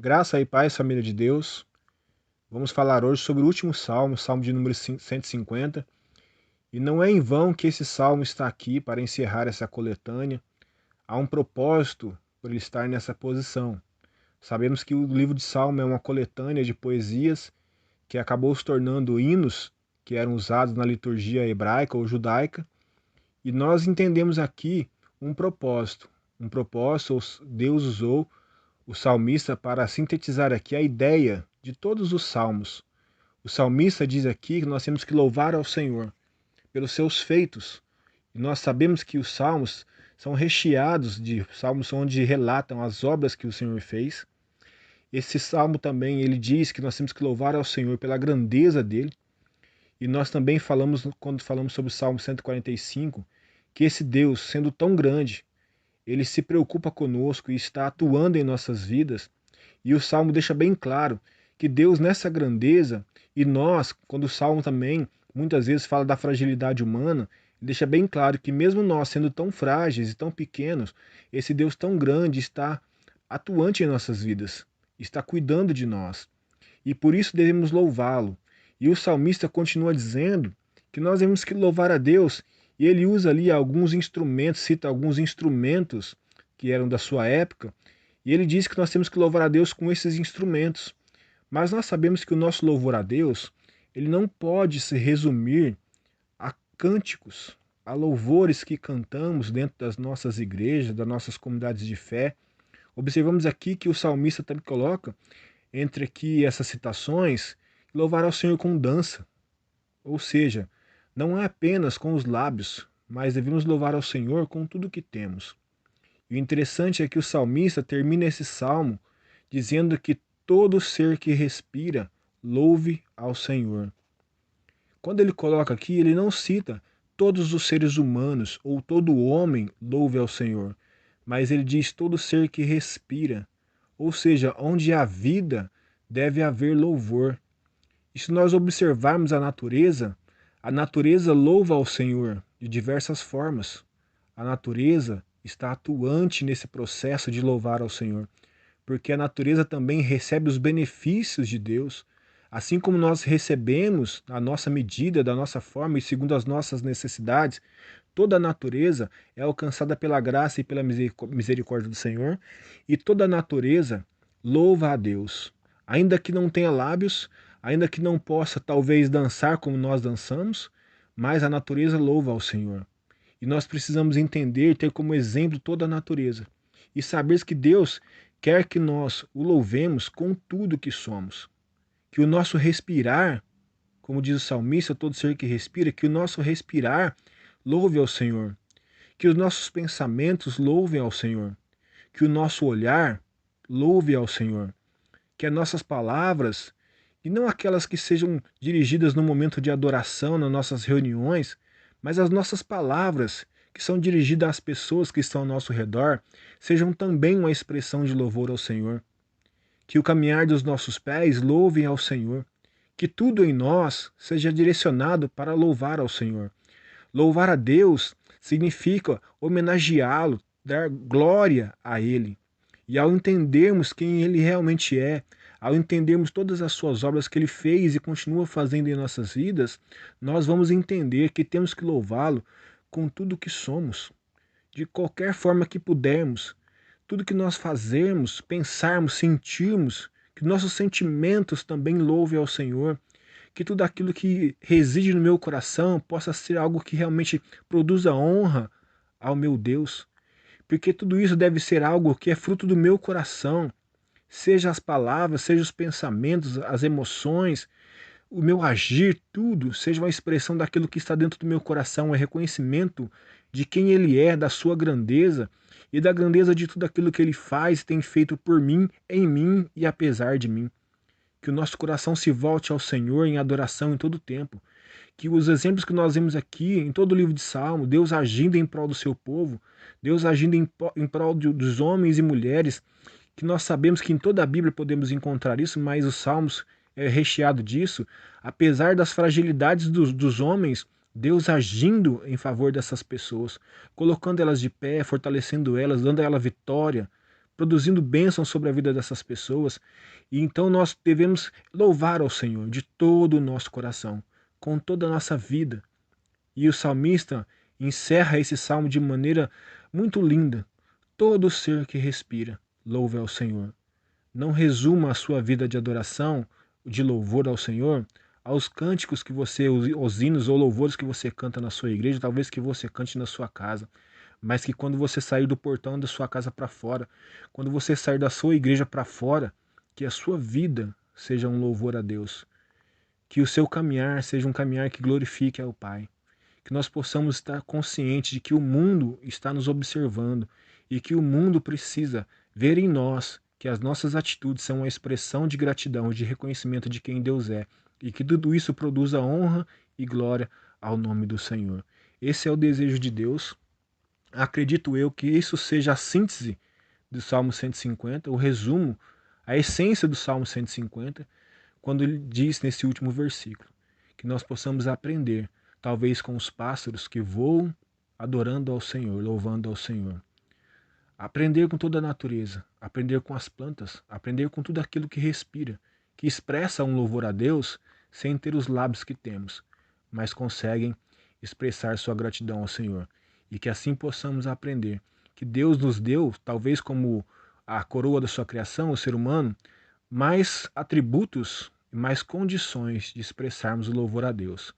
Graça e paz, família de Deus. Vamos falar hoje sobre o último salmo, salmo de número 150. E não é em vão que esse salmo está aqui para encerrar essa coletânea. Há um propósito por ele estar nessa posição. Sabemos que o livro de Salmo é uma coletânea de poesias que acabou se tornando hinos que eram usados na liturgia hebraica ou judaica. E nós entendemos aqui um propósito. Deus usou o salmista para sintetizar aqui a ideia de todos os salmos. O salmista diz aqui que nós temos que louvar ao Senhor pelos seus feitos. E nós sabemos que os salmos são recheados de salmos onde relatam as obras que o Senhor fez. Esse salmo também, ele diz que nós temos que louvar ao Senhor pela grandeza dele. E nós também falamos, quando falamos sobre o Salmo 145, que esse Deus, sendo tão grande, ele se preocupa conosco e está atuando em nossas vidas. E o Salmo deixa bem claro que Deus nessa grandeza, e nós, quando o Salmo também muitas vezes fala da fragilidade humana, deixa bem claro que mesmo nós sendo tão frágeis e tão pequenos, esse Deus tão grande está atuante em nossas vidas, está cuidando de nós. E por isso devemos louvá-lo. E o salmista continua dizendo que nós temos que louvar a Deus, e ele usa ali alguns instrumentos, cita alguns instrumentos que eram da sua época, e ele diz que nós temos que louvar a Deus com esses instrumentos. Mas nós sabemos que o nosso louvor a Deus, ele não pode se resumir a cânticos, a louvores que cantamos dentro das nossas igrejas, das nossas comunidades de fé. Observamos aqui que o salmista também coloca entre aqui essas citações, louvar ao Senhor com dança. Ou seja, não é apenas com os lábios, mas devemos louvar ao Senhor com tudo o que temos. E o interessante é que o salmista termina esse salmo dizendo que todo ser que respira louve ao Senhor. Quando ele coloca aqui, ele não cita todos os seres humanos ou todo homem louve ao Senhor, mas ele diz todo ser que respira. Ou seja, onde há vida, deve haver louvor. E se nós observarmos a natureza louva ao Senhor de diversas formas. A natureza está atuante nesse processo de louvar ao Senhor, porque a natureza também recebe os benefícios de Deus, assim como nós recebemos a nossa medida, da nossa forma e segundo as nossas necessidades. Toda a natureza é alcançada pela graça e pela misericórdia do Senhor, e toda a natureza louva a Deus. Ainda que não tenha lábios, ainda que não possa talvez dançar como nós dançamos, mas a natureza louva ao Senhor. E nós precisamos entender, ter como exemplo toda a natureza. E saber que Deus quer que nós o louvemos com tudo que somos. Que o nosso respirar, como diz o salmista, todo ser que respira, que o nosso respirar louve ao Senhor. Que os nossos pensamentos louvem ao Senhor. Que o nosso olhar louve ao Senhor. Que as nossas palavras, e não aquelas que sejam dirigidas no momento de adoração, nas nossas reuniões, mas as nossas palavras, que são dirigidas às pessoas que estão ao nosso redor, sejam também uma expressão de louvor ao Senhor. Que o caminhar dos nossos pés louvem ao Senhor. Que tudo em nós seja direcionado para louvar ao Senhor. Louvar a Deus significa homenageá-lo, dar glória a Ele. E ao entendermos quem Ele realmente é, ao entendermos todas as suas obras que Ele fez e continua fazendo em nossas vidas, nós vamos entender que temos que louvá-lo com tudo que somos, de qualquer forma que pudermos. Tudo que nós fazermos, pensarmos, sentirmos, que nossos sentimentos também louvem ao Senhor, que tudo aquilo que reside no meu coração possa ser algo que realmente produza honra ao meu Deus, porque tudo isso deve ser algo que é fruto do meu coração, seja as palavras, seja os pensamentos, as emoções, o meu agir, tudo seja uma expressão daquilo que está dentro do meu coração, é reconhecimento de quem Ele é, da sua grandeza e da grandeza de tudo aquilo que Ele faz e tem feito por mim, em mim e apesar de mim. Que o nosso coração se volte ao Senhor em adoração em todo o tempo. Que os exemplos que nós vemos aqui, em todo o livro de Salmo, Deus agindo em prol do seu povo, Deus agindo em prol dos homens e mulheres, que nós sabemos que em toda a Bíblia podemos encontrar isso, mas os Salmos é recheado disso, apesar das fragilidades dos homens, Deus agindo em favor dessas pessoas, colocando elas de pé, fortalecendo elas, dando a elas vitória, produzindo bênção sobre a vida dessas pessoas. E então nós devemos louvar ao Senhor de todo o nosso coração, com toda a nossa vida. E o salmista encerra esse salmo de maneira muito linda. Todo ser que respira, louve ao Senhor. Não resuma a sua vida de adoração, de louvor ao Senhor, aos cânticos que você, os hinos ou louvores que você canta na sua igreja, talvez que você cante na sua casa, mas que quando você sair do portão da sua casa para fora, quando você sair da sua igreja para fora, que a sua vida seja um louvor a Deus, que o seu caminhar seja um caminhar que glorifique ao Pai, que nós possamos estar conscientes de que o mundo está nos observando e que o mundo precisa ver em nós que as nossas atitudes são uma expressão de gratidão, de reconhecimento de quem Deus é, e que tudo isso produza honra e glória ao nome do Senhor. Esse é o desejo de Deus. Acredito eu que isso seja a síntese do Salmo 150, o resumo, a essência do Salmo 150, quando ele diz nesse último versículo, que nós possamos aprender, talvez com os pássaros que voam, adorando ao Senhor, louvando ao Senhor. Aprender com toda a natureza, aprender com as plantas, aprender com tudo aquilo que respira, que expressa um louvor a Deus sem ter os lábios que temos, mas conseguem expressar sua gratidão ao Senhor. E que assim possamos aprender que Deus nos deu, talvez como a coroa da sua criação, o ser humano, mais atributos e mais condições de expressarmos o louvor a Deus.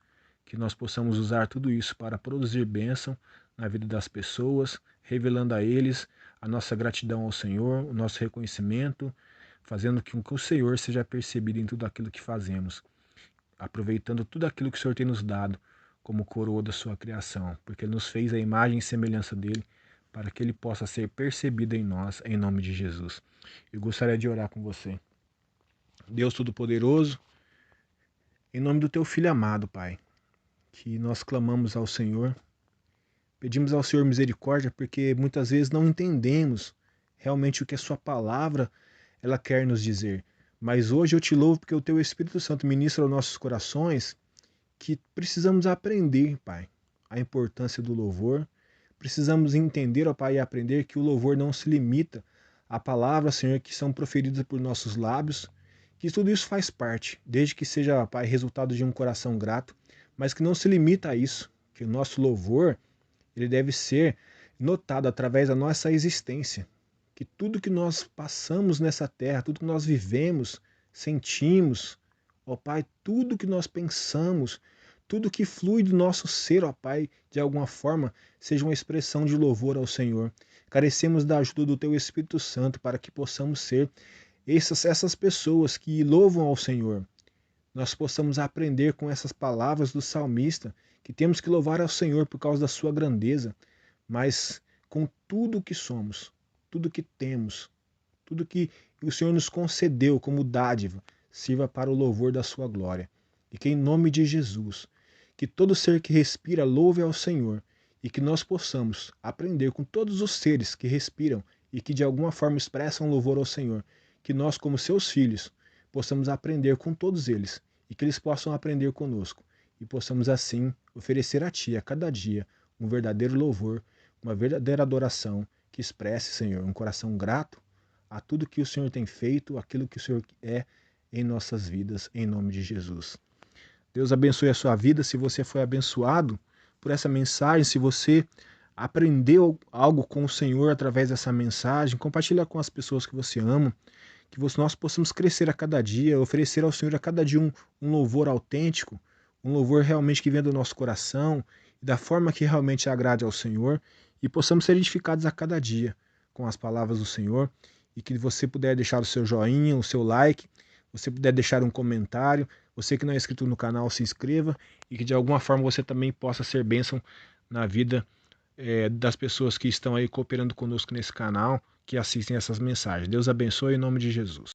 Que nós possamos usar tudo isso para produzir bênção na vida das pessoas, revelando a eles a nossa gratidão ao Senhor, o nosso reconhecimento, fazendo com que o Senhor seja percebido em tudo aquilo que fazemos, aproveitando tudo aquilo que o Senhor tem nos dado como coroa da sua criação, porque Ele nos fez a imagem e semelhança dEle, para que Ele possa ser percebido em nós, em nome de Jesus. Eu gostaria de orar com você. Deus Todo-Poderoso, em nome do Teu Filho amado, Pai, que nós clamamos ao Senhor, pedimos ao Senhor misericórdia, porque muitas vezes não entendemos realmente o que a Sua palavra ela quer nos dizer. Mas hoje eu te louvo porque o Teu Espírito Santo ministra aos nossos corações que precisamos aprender, Pai, a importância do louvor. Precisamos entender, ó Pai, e aprender que o louvor não se limita a palavras, Senhor, que são proferidas por nossos lábios, que tudo isso faz parte, desde que seja, Pai, resultado de um coração grato, mas que não se limita a isso, que o nosso louvor ele deve ser notado através da nossa existência, que tudo que nós passamos nessa terra, tudo que nós vivemos, sentimos, ó Pai, tudo que nós pensamos, tudo que flui do nosso ser, ó Pai, de alguma forma, seja uma expressão de louvor ao Senhor. Carecemos da ajuda do Teu Espírito Santo para que possamos ser essas pessoas que louvam ao Senhor. Nós possamos aprender com essas palavras do salmista, que temos que louvar ao Senhor por causa da sua grandeza, mas com tudo o que somos, tudo o que temos, tudo que o Senhor nos concedeu como dádiva, sirva para o louvor da sua glória. E que em nome de Jesus, que todo ser que respira louve ao Senhor, e que nós possamos aprender com todos os seres que respiram e que de alguma forma expressam louvor ao Senhor, que nós como seus filhos possamos aprender com todos eles, e que eles possam aprender conosco, e possamos assim oferecer a Ti a cada dia um verdadeiro louvor, uma verdadeira adoração, que expresse, Senhor, um coração grato a tudo que o Senhor tem feito, aquilo que o Senhor é em nossas vidas, em nome de Jesus. Deus abençoe a sua vida. Se você foi abençoado por essa mensagem, se você aprendeu algo com o Senhor através dessa mensagem, compartilha com as pessoas que você ama, que nós possamos crescer a cada dia, oferecer ao Senhor a cada dia um louvor autêntico, um louvor realmente que venha do nosso coração, e da forma que realmente agrade ao Senhor, e possamos ser edificados a cada dia com as palavras do Senhor, e que você puder deixar o seu joinha, o seu like, você puder deixar um comentário, você que não é inscrito no canal, se inscreva, e que de alguma forma você também possa ser bênção na vida das pessoas que estão aí cooperando conosco nesse canal, que assistem essas mensagens. Deus abençoe em nome de Jesus.